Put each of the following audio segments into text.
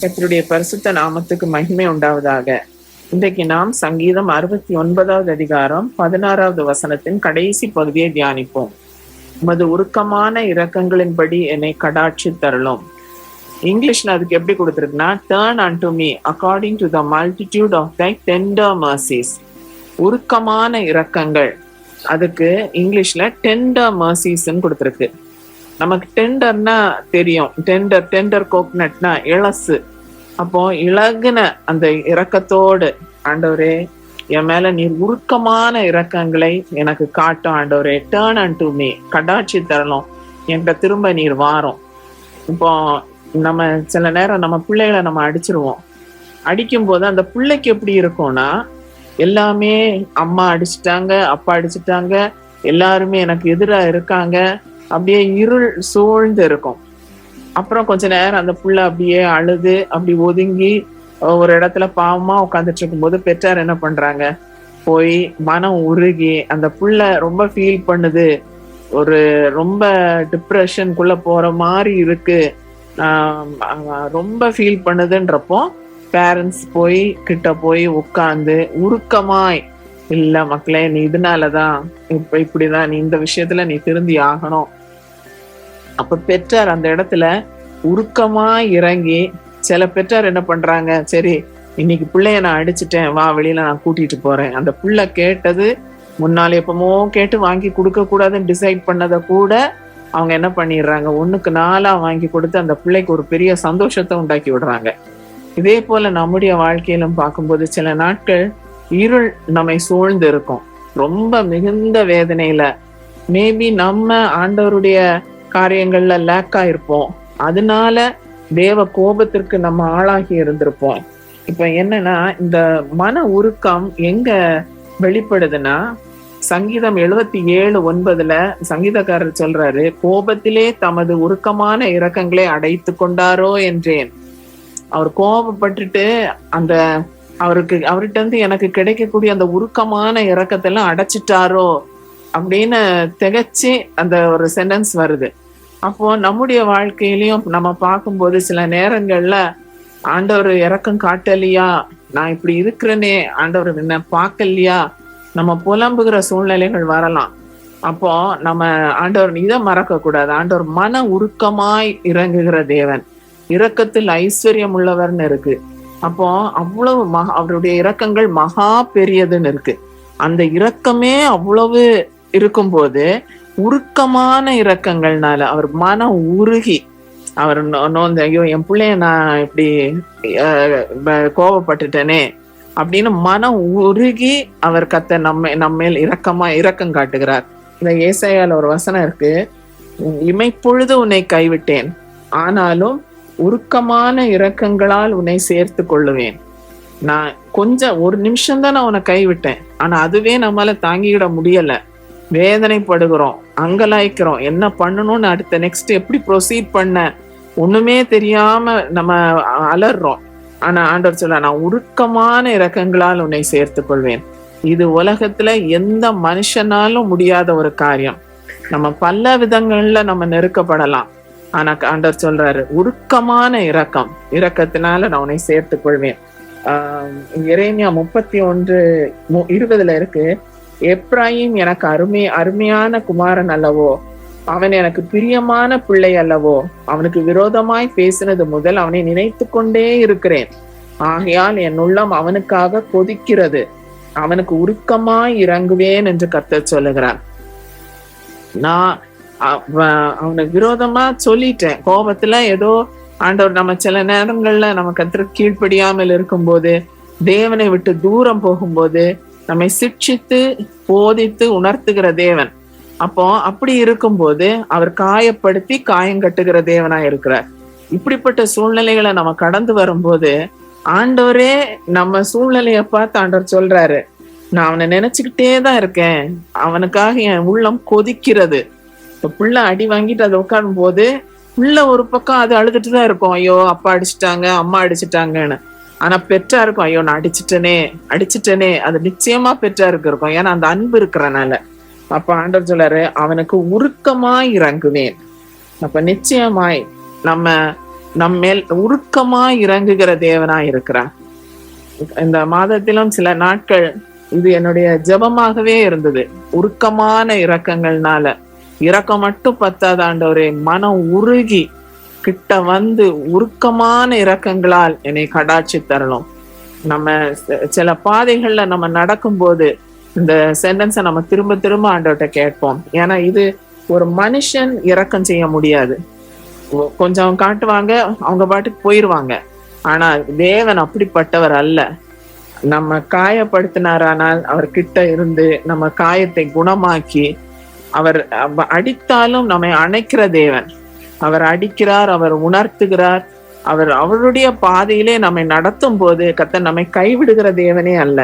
கர்த்தருடைய பரிசுத்த நாமத்துக்கு மகிமை உண்டாவதாக. இன்றைக்கு நாம் சங்கீதம் 69வது அதிகாரம் 16வது வசனத்தின் கடைசி பகுதியை தியானிப்போம். உமது உருக்கமான இரக்கங்களின்படி என்னை கடாட்சி தரலும். இங்கிலீஷ்ல அதுக்கு எப்படி கொடுத்திருக்குன்னா, turn unto me according to the multitude of thy tender mercies. உருக்கமான இரக்கங்கள், அதுக்கு இங்கிலீஷ்ல டெண்டர் mercies கொடுத்திருக்கு. நமக்கு டெண்டர்னா தெரியும், டெண்டர் கோக்னட்னா இளசு. அப்போ இலகுன அந்த இரக்கத்தோடு, ஆண்டவரே என் மேல நீர் உருக்கமான இரக்கங்களை எனக்கு காட்டும் ஆண்டவரே, டர்ன் unto me, கடாட்சி தரணும், என்கிட்ட திரும்ப நீர் வாரும். இப்போ நம்ம சில நேரம் நம்ம பிள்ளைகளை நம்ம அடிச்சிருவோம். அடிக்கும் போது அந்த பிள்ளைக்கு எப்படி இருக்கும்னா, எல்லாமே அம்மா அடிச்சுட்டாங்க, அப்பா அடிச்சுட்டாங்க, எல்லாருமே எனக்கு எதிராக இருக்காங்க, அப்படியே இருள் சூழ்ந்து இருக்கும். அப்புறம் கொஞ்ச நேரம் அந்த புள்ள அப்படியே அழுது அப்படி ஒதுங்கி ஒரு இடத்துல பாவமா உட்காந்துட்டு இருக்கும்போது பெற்றார் என்ன பண்றாங்க, போய் மனம் உருகி அந்த புள்ள ரொம்ப ஃபீல் பண்ணுது, ஒரு ரொம்ப டிப்ரெஷனுக்குள்ள போற மாதிரி இருக்கு, ரொம்ப ஃபீல் பண்ணுதுன்றப்போ பேரண்ட்ஸ் போய் கிட்ட போய் உட்கார்ந்து உருக்கமாய், இல்ல மக்களே நீ இதனாலதான் இப்படிதான், நீ இந்த விஷயத்துல நீ திருந்தி ஆகணும். அப்ப பெற்றார் அந்த இடத்துல உருக்கமா இறங்கி, சில பெற்றார் என்ன பண்றாங்க, சரி இன்னைக்கு பிள்ளைய நான் அடிச்சுட்டேன், வா வெளியில நான் கூட்டிட்டு போறேன். அந்த புள்ள கேட்டது முன்னால எப்பமோ கேட்டு வாங்கி கொடுக்க கூடாதுன்னு டிசைட் பண்ணதை கூட அவங்க என்ன பண்ணிடுறாங்க, 1க்கு 4 வாங்கி கொடுத்து அந்த பிள்ளைக்கு ஒரு பெரிய சந்தோஷத்தை உண்டாக்கி விடுறாங்க. இதே போல நம்முடைய வாழ்க்கையிலும் பார்க்கும்போது சில நாட்கள் இருள் நம்மை சூழ்ந்து இருக்கும், ரொம்ப மிகுந்த வேதனையில, மேபி நம்ம ஆண்டவருடைய காரியங்கள்ல லேக்கா இருப்போம், அதனால தேவ கோபத்திற்கு நம்ம ஆளாகி இருந்திருப்போம். இப்ப என்னன்னா, இந்த மன உருக்கம் எங்க வெளிப்படுதுன்னா, சங்கீதம் 77:9 சங்கீதக்காரர் சொல்றாரு, கோபத்திலே தமது உருக்கமான இரக்கங்களை அடைத்து கொண்டாரோ என்றேன். அவர் கோபப்பட்டுட்டு அந்த அவர்கிட்ட இருந்து எனக்கு கிடைக்கக்கூடிய அந்த உருக்கமான இரக்கத்தை எல்லாம் அடைச்சிட்டாரோ அப்படின்னு திகச்சு அந்த ஒரு சென்டென்ஸ் வருது. அப்போ நம்முடைய வாழ்க்கையிலையும் நம்ம பார்க்கும்போது சில நேரங்கள்ல ஆண்டவர் இரக்கம் காட்டலையா, நான் இப்படி இருக்கிறேனே, ஆண்டவர் என்ன பார்க்கலையா, நம்ம புலம்புகிற சூழ்நிலைகள் வரலாம். அப்போ நம்ம ஆண்டவர் இதை மறக்க கூடாது, ஆண்டவர் மன உருக்கமாய் இறங்குகிற தேவன், இரக்கத்தில் ஐஸ்வர்யம் உள்ளவர்னு இருக்கு. அப்போ அவ்வளவு அவருடைய இரக்கங்கள் மகா பெரியதுன்னு இருக்கு. அந்த இரக்கமே அவ்வளவு இருக்கும்போது உருக்கமான இரக்கங்கள்னால அவர் மனம் உருகி, அவர் நோந்து, ஐயோ என் பிள்ளைய நான் இப்படி கோபப்பட்டுட்டேனே அப்படின்னு மனம் உருகி அவர் நம்மேல் இரக்கம் காட்டுகிறார். இந்த ஏசாயால ஒரு வசனம் இருக்கு, இமைப்பொழுது உன்னை கைவிட்டேன், ஆனாலும் உருக்கமான இரக்கங்களால் உன்னை சேர்த்து கொள்ளுவேன். நான் கொஞ்சம் ஒரு நிமிஷம் தான் நான் உன்னை கைவிட்டேன், ஆனா அதுவே நம்மளால தாங்கிவிட முடியல, வேதனைப்படுகிறோம், அங்கலாய்க்கிறோம், என்ன பண்ணணும்னு அடுத்த நெக்ஸ்ட் எப்படி ப்ரொசீட் பண்ண ஒண்ணுமே தெரியாம நம்ம அலறோம். ஆனா ஆண்டவர் சொல்ல, நான் உருக்கமான இரக்கங்களால் உன்னை சேர்த்து கொள்வேன். இது உலகத்துல எந்த மனுஷனாலும் முடியாத ஒரு காரியம். நம்ம பல விதங்கள்ல நம்ம நெருக்கப்படலாம், ஆனா ஆண்டவர் சொல்றாரு, உருக்கமான இரக்கத்தினால நான் உன்னை சேர்த்து கொள்வேன். எரேமியா 31:20 இருக்கு, எப்ராயிம் எனக்கு அருமையான குமாரன் அல்லவோ, அவன் எனக்கு பிரியமான பிள்ளை அல்லவோ, அவனுக்கு விரோதமாய் பேசினது முதல் அவனை நினைத்து கொண்டே இருக்கிறேன், ஆகையால் என் உள்ளம் அவனுக்காக கொதிக்கிறது, அவனுக்கு உருக்கமாய் இறங்குவேன் என்று கர்த்தர் சொல்லுகிறார். நான் அவனுக்கு விரோதமா சொல்லிட்டேன், கோபத்துல ஏதோ ஆண்டவர் நம்ம சில நேரங்கள்ல நம்ம கர்த்தருக்கு கீழ்ப்படியாமல் இருக்கும்போது, தேவனை விட்டு தூரம் போகும்போது நம்மை சிட்சித்து போதித்து உணர்த்துகிற தேவன். அப்போ அப்படி இருக்கும்போது அவர் காயப்படுத்தி காயங்கட்டுகிற தேவனா இருக்கிறார். இப்படிப்பட்ட சூழ்நிலைகளை நம்ம கடந்து வரும்போது ஆண்டவரே நம்ம சூழ்நிலையை பார்த்து ஆண்டவர் சொல்றாரு, நான் அவனை நினைச்சுக்கிட்டே தான் இருக்கேன். அவனுக்காக என் உள்ளம் கொதிக்கிறது. இப்ப புள்ள அடி வாங்கிட்டு அதை உட்காரும் போது புள்ள ஒரு பக்கம் அது அழுதுட்டு தான் இருக்கும், ஐயோ அப்பா அடிச்சுட்டாங்க, அம்மா அடிச்சுட்டாங்கன்னு. ஆனா பெற்றாருக்கும் ஐயோ நான் அடிச்சிட்டனே அது நிச்சயமா பெற்றாருக்கு இருக்கும். ஏன்னா அந்த அன்பு இருக்கிறனால. அப்ப ஆண்டவர் சொல்றாரு, அவனுக்கு உருக்கமாய் இறங்குவேன். அப்ப நிச்சயமாய் நம்மேல் உருக்கமாய் இறங்குகிற தேவனாய் இருக்கிறார். இந்த மாதத்திலும் சில நாட்கள் இது என்னுடைய ஜெபமாகவே இருந்தது. உருக்கமான இரக்கங்கள்னால, இரக்கம் மட்டும் பத்தாத ஆண்டவரே, மனம் உருகி கிட்ட வந்து உருக்கமான இரக்கங்களால் என்னை கடாட்சி தரணும். நம்ம சில பாதைகள்ல நம்ம நடக்கும்போது இந்த சென்டென்ஸை நம்ம திரும்ப திரும்ப ஆண்டவர்கிட்ட கேட்போம். ஏன்னா இது ஒரு மனுஷன் இரக்கம் செய்ய முடியாது. கொஞ்சம் காட்டுவாங்க, அவங்க பாட்டுக்கு போயிருவாங்க. ஆனா தேவன் அப்படிப்பட்டவர் அல்ல. நம்ம காயப்படுத்தினாரானால் அவர் கிட்ட இருந்து நம்ம காயத்தை குணமாக்கி, அவர் அடித்தாலும் நம்மை அணைக்கிற தேவன். அவர் அடிக்கிறார், அவர் உணர்த்துகிறார், அவருடைய பாதையிலே நம்மை நடத்தும் போது கர்த்தர் நம்மை கைவிடுகிற தேவனே அல்ல.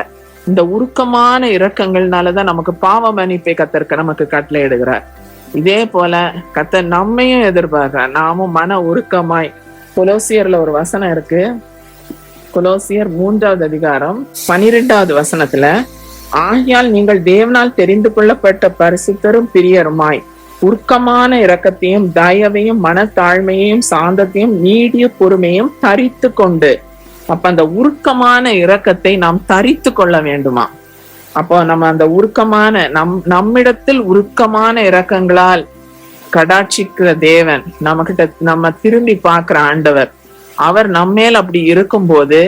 இந்த உருக்கமான இரக்கங்கள்னாலதான் நமக்கு பாவ மன்னிப்பை கர்த்தர் நமக்கு கட்டளையிடுகிறார். இதே போல கர்த்தர் நம்மையும் எதிர்பார்க்கிறார். நாமும் மன உருக்கமாய், கொலோசியர்ல ஒரு வசனம் இருக்கு, கொலோசியர் 3வது அதிகாரம் 12வது வசனத்துல, ஆகையால் நீங்கள் தேவனால் தெரிந்து கொள்ளப்பட்ட பரிசுத்தரும் பிரியருமாய் உருக்கமான இரக்கத்தையும் தயவையும் மனத்தாழ்மையையும் சாந்தத்தையும் நீடிய பொறுமையும் தரித்து கொண்டு. அப்ப அந்த உருக்கமான இரக்கத்தை நாம் தரித்து கொள்ள வேண்டுமா? அப்போ நம்ம அந்த உருக்கமான நம்மிடத்தில் உருக்கமான இரக்கங்களால் கடாட்சிக்கிற தேவன், நம்ம திரும்பி பார்க்கிற ஆண்டவர், அவர் நம்மேல் அப்படி இருக்கும்போது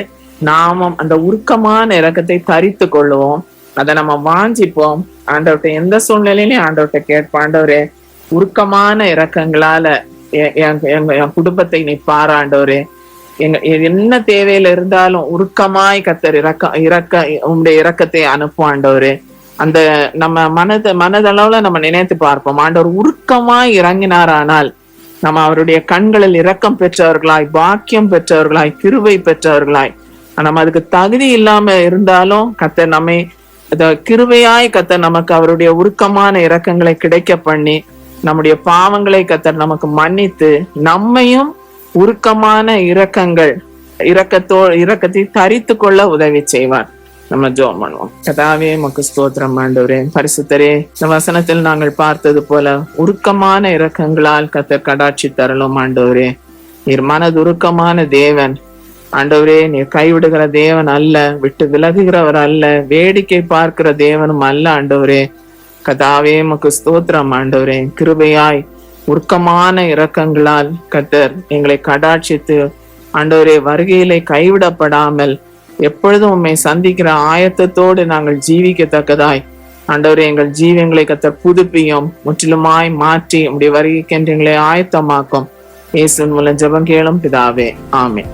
நாமும் அந்த உருக்கமான இரக்கத்தை தரித்து கொள்ளுவோம். அதை நம்ம வாஞ்சிப்போம். ஆண்டவர்கிட்ட எந்த சூழ்நிலையிலையும் ஆண்டவர்கிட்ட கேட்போம், ஆண்டவரே உருக்கமான இரக்கங்களால என் குடும்பத்தை நீ பாரு ஆண்டவரே, என்ன தேவையில இருந்தாலும் உருக்கமாய் கர்த்தர் உங்களுடைய இரக்கத்தை அனுப்பும் ஆண்டவரே. அந்த நம்ம மனதளவுல நம்ம நினைத்து பார்ப்போம், ஆண்டவர் உருக்கமாய் இறங்கினாரானால் நம்ம அவருடைய கண்களில் இரக்கம் பெற்றவர்களாய், பாக்கியம் பெற்றவர்களாய், கிருபை பெற்றவர்களாய், நம்ம அதுக்கு தகுதி இல்லாம இருந்தாலும் கர்த்தர் நம்மை கிருபையாய் கர்த்தர் நமக்கு அவருடைய உருக்கமான இரக்கங்களை கிடைக்க பண்ணி, நம்முடைய பாவங்களை கர்த்தர் நமக்கு மன்னித்து நம்மையும் உருக்கமான இரக்கத்தை தரித்து கொள்ள உதவி செய்வார். நம்ம ஜெபம் பண்ணுவோம். கர்த்தாவே உமக்கு ஸ்தோத்திரம் ஆண்டவரே. பரிசுத்தரே, இந்த வசனத்தில் நாங்கள் பார்த்தது போல உருக்கமான இரக்கங்களால் கர்த்தர் கடாட்சி தரலும் ஆண்டவரே. நீர் மனதுருக்கமான தேவன் ஆண்டவரே. நீர் கைவிடுகிற தேவன் அல்ல, விட்டு விலகுகிறவர் அல்ல, வேடிக்கை பார்க்கிற தேவனும் அல்ல ஆண்டவரே. கர்த்தாவே உமக்கு ஸ்தோத்திரம் ஆண்டவரே. கிருபையாய் உருக்கமான இரக்கங்களால் கர்த்தர் எங்களை கடாட்சித்து ஆண்டவரே, வருகையிலே கைவிடப்படாமல் எப்பொழுதும் உம்மை சந்திக்கிற ஆயத்தத்தோடு நாங்கள் ஜீவிக்கத்தக்கதாய் ஆண்டவரே எங்கள் ஜீவங்களை கர்த்தர் புதுப்பியும், முற்றிலுமாய் மாற்றி உம்முடைய வருகைக்கென்று எங்களை ஆயத்தமாக்கும். இயேசுவின் மூலம் ஜெபம் கேளும் பிதாவே, ஆமென்.